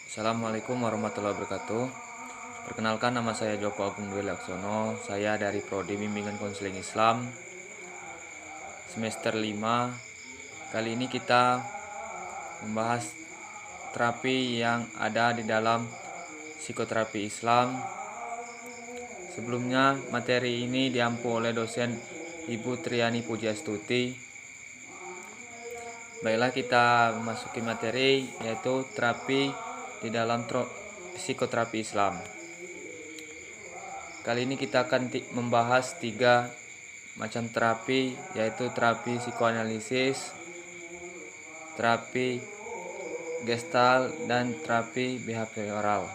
Assalamualaikum warahmatullahi wabarakatuh. Perkenalkan, nama saya Joko Agung Dwi Laksono. Saya dari Prodi Bimbingan Konseling Islam semester 5. Kali ini kita membahas terapi yang ada di dalam psikoterapi Islam. Sebelumnya, materi ini diampu oleh dosen Ibu Triani Pujastuti. Baiklah, kita memasuki materi, yaitu terapi di dalam psikoterapi Islam. Kali ini kita akan membahas 3 macam terapi, yaitu terapi psikoanalisis, terapi Gestalt, dan terapi behavioral.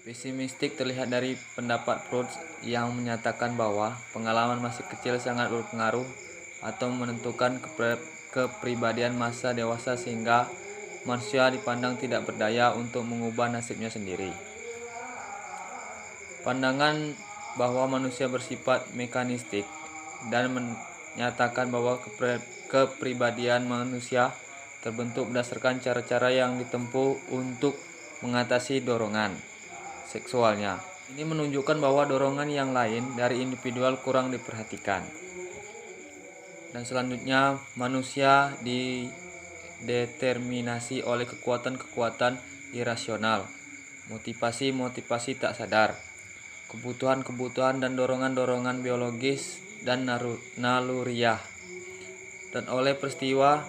Pesimistik terlihat dari pendapat Freud yang menyatakan bahwa pengalaman masih kecil sangat berpengaruh atau menentukan kepribadian masa dewasa, sehingga manusia dipandang tidak berdaya untuk mengubah nasibnya sendiri. Pandangan bahwa manusia bersifat mekanistik dan menyatakan bahwa kepribadian manusia terbentuk berdasarkan cara-cara yang ditempuh untuk mengatasi dorongan seksualnya. Ini menunjukkan bahwa dorongan yang lain dari individual kurang diperhatikan. Dan selanjutnya, manusia dideterminasi oleh kekuatan-kekuatan irasional, motivasi-motivasi tak sadar, kebutuhan-kebutuhan dan dorongan-dorongan biologis dan naluriah, dan oleh peristiwa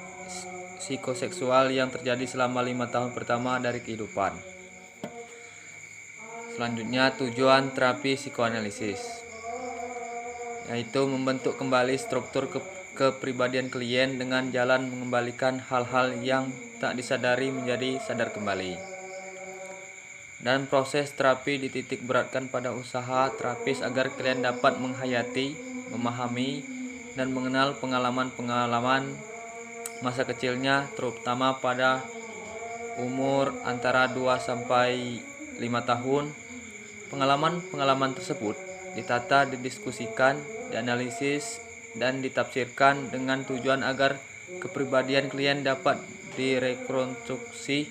psikoseksual yang terjadi selama 5 tahun pertama dari kehidupan. Selanjutnya, tujuan terapi psikoanalisis, yaitu membentuk kembali struktur kepribadian klien dengan jalan mengembalikan hal-hal yang tak disadari menjadi sadar kembali. Dan proses terapi dititik beratkan pada usaha terapis agar klien dapat menghayati, memahami, dan mengenal pengalaman-pengalaman masa kecilnya, terutama pada umur antara 2-5 tahun. Pengalaman-pengalaman tersebut ditata, didiskusikan, dianalisis, dan ditafsirkan dengan tujuan agar kepribadian klien dapat direkonstruksi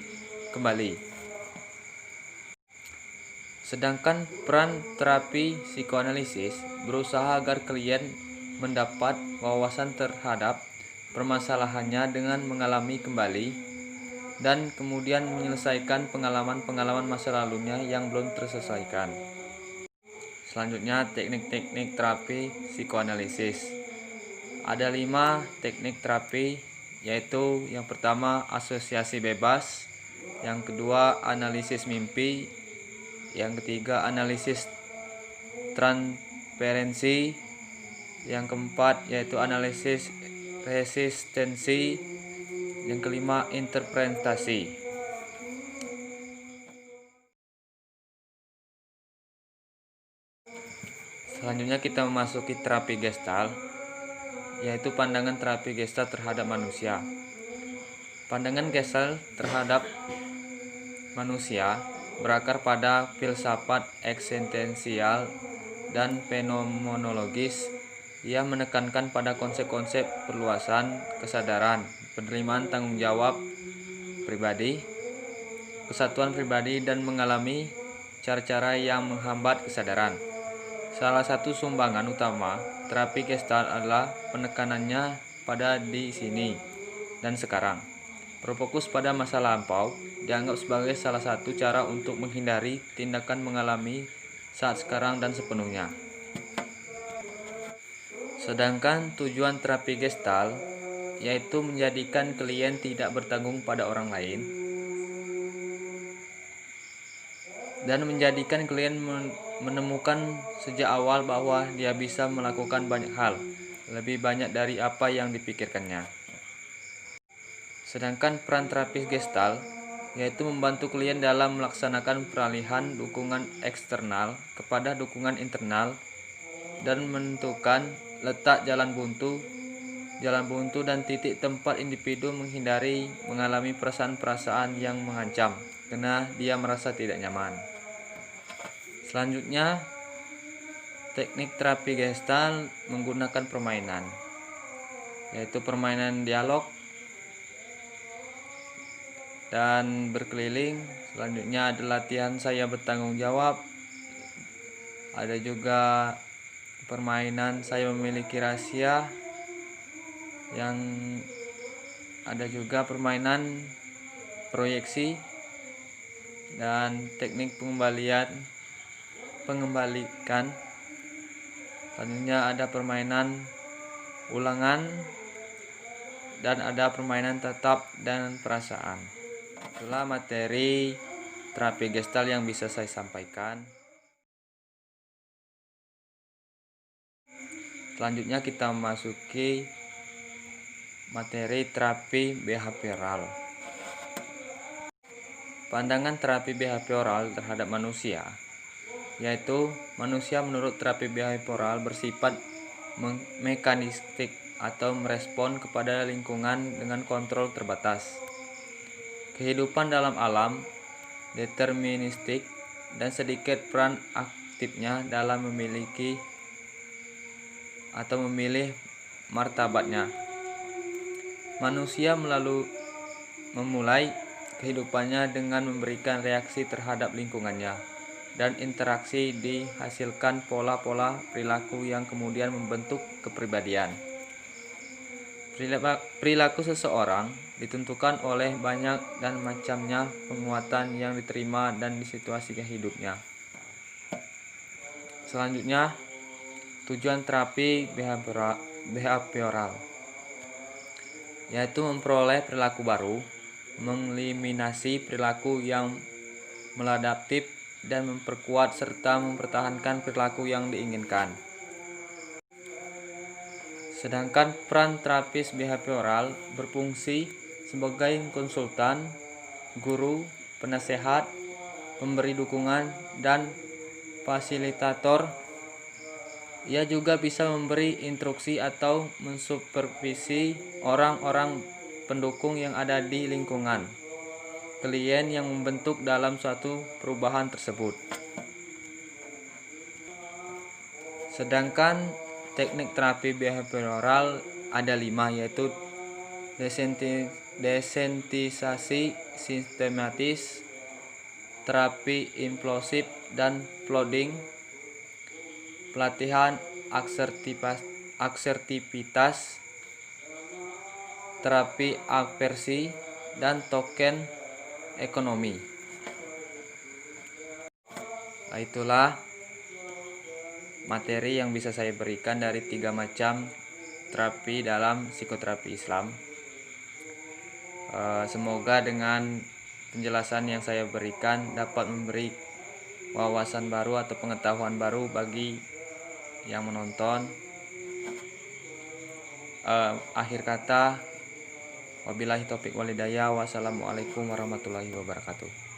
kembali. Sedangkan peran terapi psikoanalisis berusaha agar klien mendapat wawasan terhadap permasalahannya dengan mengalami kembali dan kemudian menyelesaikan pengalaman-pengalaman masa lalunya yang belum terselesaikan. Selanjutnya, teknik-teknik terapi psikoanalisis. Ada 5 teknik terapi, yaitu yang pertama asosiasi bebas, yang kedua analisis mimpi, yang ketiga analisis transferensi, yang keempat yaitu analisis resistensi, yang kelima interpretasi. Selanjutnya kita memasuki terapi Gestalt, yaitu pandangan terapi Gestalt terhadap manusia. Pandangan Gestalt terhadap manusia berakar pada filsafat eksistensial dan fenomenologis. Ia menekankan pada konsep-konsep perluasan kesadaran, penerimaan tanggung jawab pribadi, kesatuan pribadi, dan mengalami cara-cara yang menghambat kesadaran. Salah satu sumbangan utama terapi Gestalt adalah penekanannya pada di sini dan sekarang. Berfokus pada masa lampau dianggap sebagai salah satu cara untuk menghindari tindakan mengalami saat sekarang dan sepenuhnya. Sedangkan tujuan terapi Gestalt yaitu menjadikan klien tidak bertanggung pada orang lain dan menjadikan klien menemukan sejak awal bahwa dia bisa melakukan banyak hal, lebih banyak dari apa yang dipikirkannya. Sedangkan peran terapis Gestalt yaitu membantu klien dalam melaksanakan peralihan dukungan eksternal kepada dukungan internal dan menentukan letak jalan buntu dan titik tempat individu menghindari mengalami perasaan-perasaan yang mengancam karena dia merasa tidak nyaman. Selanjutnya, teknik terapi Gestalt menggunakan permainan, yaitu permainan dialog, dan berkeliling. Selanjutnya ada latihan saya bertanggung jawab. Ada juga permainan saya memiliki rahasia. Yang ada juga permainan proyeksi dan teknik pengembalikan. Selanjutnya ada permainan ulangan dan ada permainan tatap dan perasaan. Itulah materi terapi Gestalt yang bisa saya sampaikan. Selanjutnya kita memasuki materi terapi behavioral. Pandangan terapi behavioral terhadap manusia, yaitu manusia menurut terapi behavioral bersifat mekanistik atau merespon kepada lingkungan dengan kontrol terbatas. Kehidupan dalam alam deterministik dan sedikit peran aktifnya dalam memilih martabatnya. Manusia memulai kehidupannya dengan memberikan reaksi terhadap lingkungannya, dan interaksi dihasilkan pola-pola perilaku yang kemudian membentuk kepribadian. Perilaku seseorang ditentukan oleh banyak dan macamnya penguatan yang diterima dan di situasi hidupnya. Selanjutnya, tujuan terapi behavioral, yaitu memperoleh perilaku baru, mengeliminasi perilaku yang maladaptif, dan memperkuat serta mempertahankan perilaku yang diinginkan. Sedangkan peran terapis behavioral berfungsi sebagai konsultan, guru, penasehat, pemberi dukungan, dan fasilitator. Ia juga bisa memberi instruksi atau mensupervisi orang-orang pendukung yang ada di lingkungan klien yang membentuk dalam suatu perubahan tersebut. Sedangkan teknik terapi behavioral ada 5, yaitu desensitisasi sistematis, terapi implosif dan flooding, pelatihan asertivitas, terapi aversi, dan token ekonomi. Itulah materi yang bisa saya berikan dari 3 macam terapi dalam psikoterapi Islam. Semoga dengan penjelasan yang saya berikan dapat memberi wawasan baru atau pengetahuan baru bagi yang menonton. Akhir kata, wabillahi taufiq walhidayah. Wassalamualaikum warahmatullahi wabarakatuh.